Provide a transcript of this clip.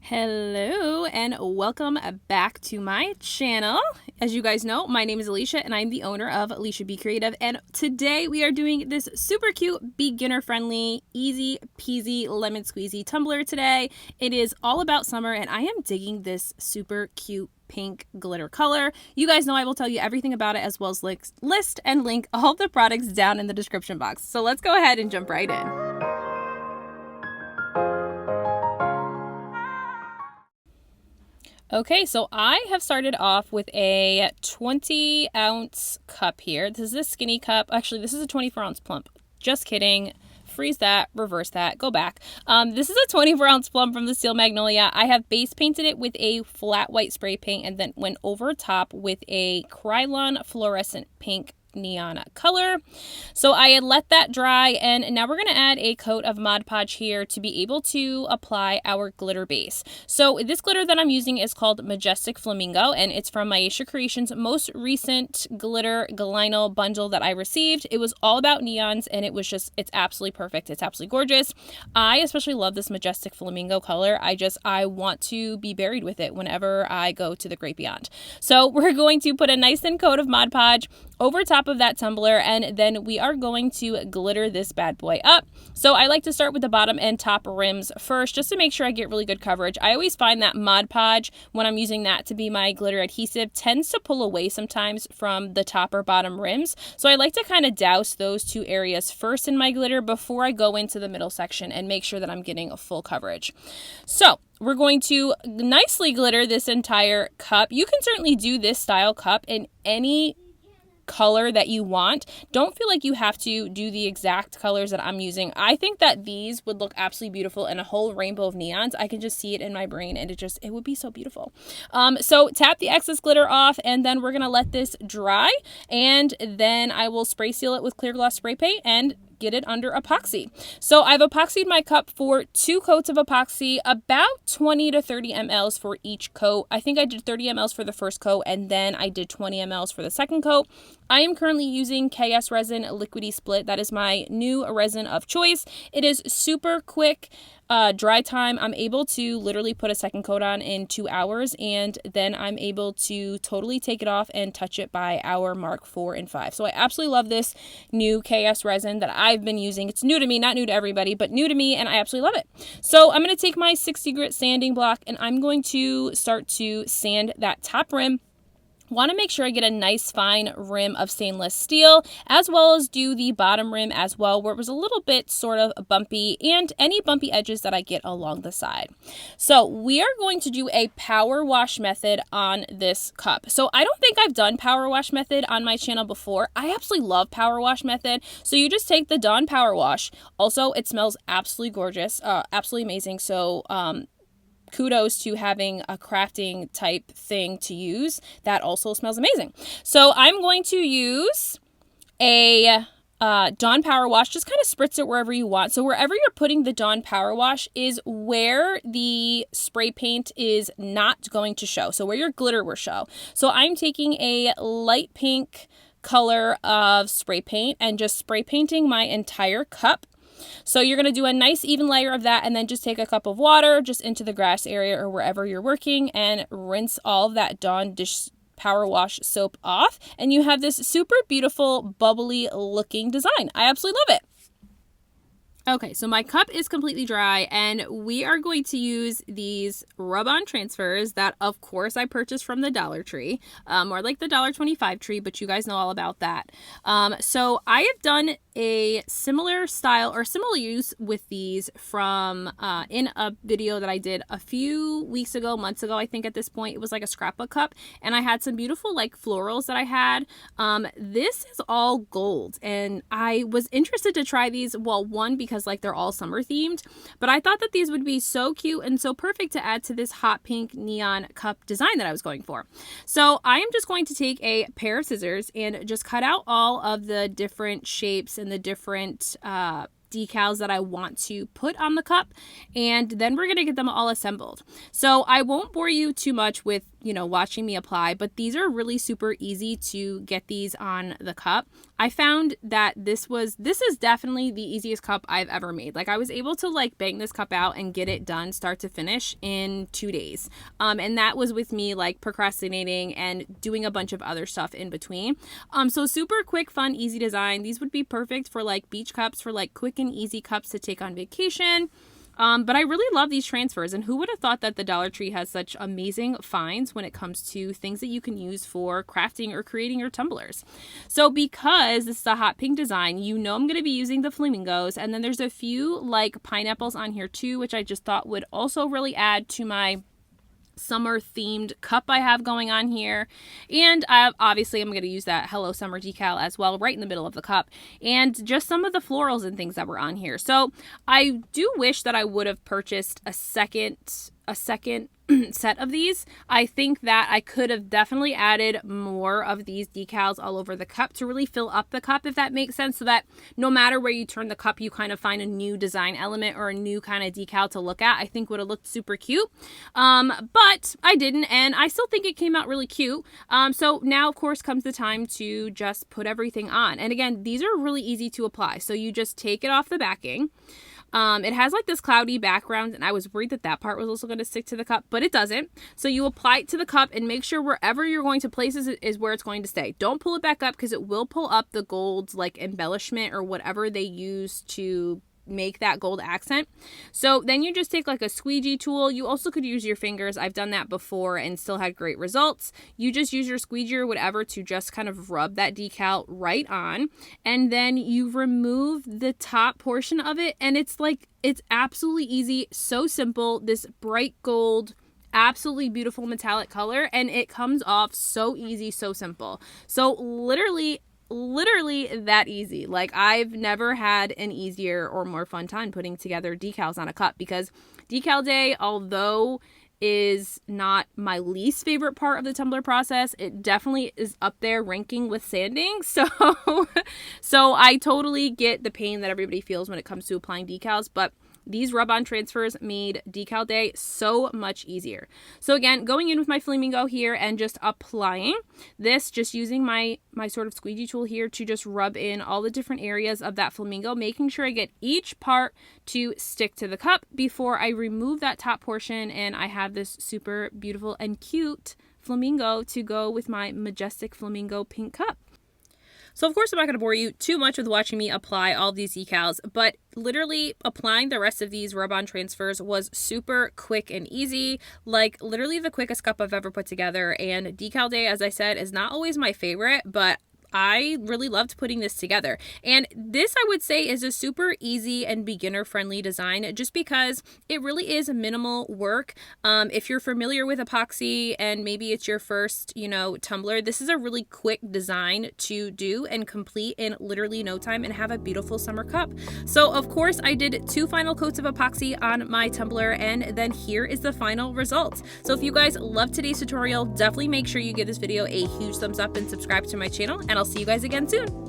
Hello and welcome back to my channel. As you guys know, my name is Lysha and I'm the owner of Lysha Be Creative, and today we are doing this super cute, beginner friendly, easy peasy lemon squeezy tumbler today. It is all about summer and I am digging this super cute pink glitter color. You guys know I will tell you everything about it, as well as list and link all the products down in the description box. So let's go ahead and jump right in. Okay, so I have started off with a 20-ounce cup here. This is a skinny cup. Actually, this is a 24-ounce plump. Just kidding. Freeze that, reverse that, go back. This is a 24-ounce plump from the Steel Magnolia. I have base painted it with a flat white spray paint and then went over top with a Krylon Fluorescent Pink neon color. So I had let that dry, and now we're going to add a coat of Mod Podge here to be able to apply our glitter base. So this glitter that I'm using is called Majestic Flamingo, and it's from Lysha Creations' most recent glitter Galino bundle that I received. It was all about neons, and it was just, it's absolutely perfect. It's absolutely gorgeous. I especially love this Majestic Flamingo color. I want to be buried with it whenever I go to the great beyond. So we're going to put a nice thin coat of Mod Podge over top of that tumbler, and then we are going to glitter this bad boy up. So I like to start with the bottom and top rims first, just to make sure I get really good coverage. I always find that Mod Podge, when I'm using that to be my glitter adhesive, tends to pull away sometimes from the top or bottom rims. So I like to kind of douse those two areas first in my glitter before I go into the middle section and make sure that I'm getting a full coverage. So we're going to nicely glitter this entire cup. You can certainly do this style cup in any color that you want. Don't feel like you have to do the exact colors that I'm using. I think that these would look absolutely beautiful in a whole rainbow of neons. I can just see it in my brain, and it would be so beautiful. So tap the excess glitter off, and then we're gonna let this dry, and then I will spray seal it with clear gloss spray paint and get it under epoxy. So I've epoxied my cup for 2 coats of epoxy, about 20 to 30 mLs for each coat. I think I did 30 mLs for the first coat, and then I did 20 mLs for the second coat. I am currently using KS Resin Liquidy Split. That is my new resin of choice. It is super quick dry time. I'm able to literally put a second coat on in 2 hours, and then I'm able to totally take it off and touch it by hour mark 4 and 5. So I absolutely love this new KS resin that I've been using. It's new to me, not new to everybody, but new to me, and I absolutely love it. So I'm going to take my 60 grit sanding block, and I'm going to start to sand that top rim. Want to make sure I get a nice fine rim of stainless steel, as well as do the bottom rim as well, where it was a little bit sort of bumpy, and any bumpy edges that I get along the side. So we are going to do a power wash method on this cup. So I don't think I've done power wash method on my channel before. I absolutely love power wash method. So you just take the Dawn power wash. Also, it smells absolutely gorgeous, absolutely amazing. So kudos to having a crafting type thing to use that also smells amazing. So I'm going to use a Dawn Power Wash. Just kind of spritz it wherever you want. So wherever you're putting the Dawn Power Wash is where the spray paint is not going to show. So where your glitter will show. So I'm taking a light pink color of spray paint and just spray painting my entire cup. So you're going to do a nice even layer of that, and then just take a cup of water just into the grass area or wherever you're working and rinse all of that Dawn dish power wash soap off, and you have this super beautiful bubbly looking design. I absolutely love it. Okay, so my cup is completely dry, and we are going to use these rub-on transfers that, of course, I purchased from the Dollar Tree, or like the $1.25 tree, but you guys know all about that. So I have done a similar style or similar use with these from in a video that I did a few weeks ago, months ago, I think at this point. It was like a scrapbook cup, and I had some beautiful like florals that I had. This is all gold, and I was interested to try these. Well, one, because like they're all summer themed, but I thought that these would be so cute and so perfect to add to this hot pink neon cup design that I was going for. So I am just going to take a pair of scissors and just cut out all of the different shapes and the different decals that I want to put on the cup, and then we're going to get them all assembled. So I won't bore you too much with watching me apply, but these are really super easy to get these on the cup. I found that this is definitely the easiest cup I've ever made. Like, I was able to like bang this cup out and get it done start to finish in 2 days. And that was with me like procrastinating and doing a bunch of other stuff in between. So super quick, fun, easy design. These would be perfect for like beach cups, for like quick and easy cups to take on vacation. But I really love these transfers, and who would have thought that the Dollar Tree has such amazing finds when it comes to things that you can use for crafting or creating your tumblers. So because this is a hot pink design, I'm going to be using the flamingos, and then there's a few like pineapples on here too, which I just thought would also really add to my summer themed cup I have going on here. And obviously I'm going to use that Hello Summer decal as well right in the middle of the cup, and just some of the florals and things that were on here. So I do wish that I would have purchased a second set of these. I think that I could have definitely added more of these decals all over the cup to really fill up the cup, if that makes sense, so that no matter where you turn the cup, you kind of find a new design element or a new kind of decal to look at. I think would have looked super cute. But I didn't, and I still think it came out really cute. So now of course comes the time to just put everything on. And again, these are really easy to apply. So you just take it off the backing. It has like this cloudy background, and I was worried that part was also going to stick to the cup, but it doesn't. So you apply it to the cup and make sure wherever you're going to place it is where it's going to stay. Don't pull it back up, because it will pull up the gold like embellishment or whatever they use to make that gold accent. So then you just take like a squeegee tool. You also could use your fingers. I've done that before and still had great results. You just use your squeegee or whatever to just kind of rub that decal right on, and then you remove the top portion of it, and it's absolutely easy, so simple. This bright gold, absolutely beautiful metallic color, and it comes off so easy, so simple. So literally that easy. Like, I've never had an easier or more fun time putting together decals on a cup, because decal day, although is not my least favorite part of the tumbler process, it definitely is up there ranking with sanding. So I totally get the pain that everybody feels when it comes to applying decals, but these rub-on transfers made decal day so much easier. So again, going in with my flamingo here and just applying this, just using my sort of squeegee tool here to just rub in all the different areas of that flamingo, making sure I get each part to stick to the cup before I remove that top portion, and I have this super beautiful and cute flamingo to go with my majestic flamingo pink cup. So of course I'm not going to bore you too much with watching me apply all of these decals, but literally applying the rest of these rub-on transfers was super quick and easy, like literally the quickest cup I've ever put together. And decal day, as I said, is not always my favorite, but I really loved putting this together. And this, I would say, is a super easy and beginner-friendly design, just because it really is minimal work. If you're familiar with epoxy and maybe it's your first, tumbler, this is a really quick design to do and complete in literally no time and have a beautiful summer cup. So, of course, I did 2 final coats of epoxy on my tumbler, and then here is the final result. So if you guys loved today's tutorial, definitely make sure you give this video a huge thumbs up and subscribe to my channel, and I'll see you guys again soon.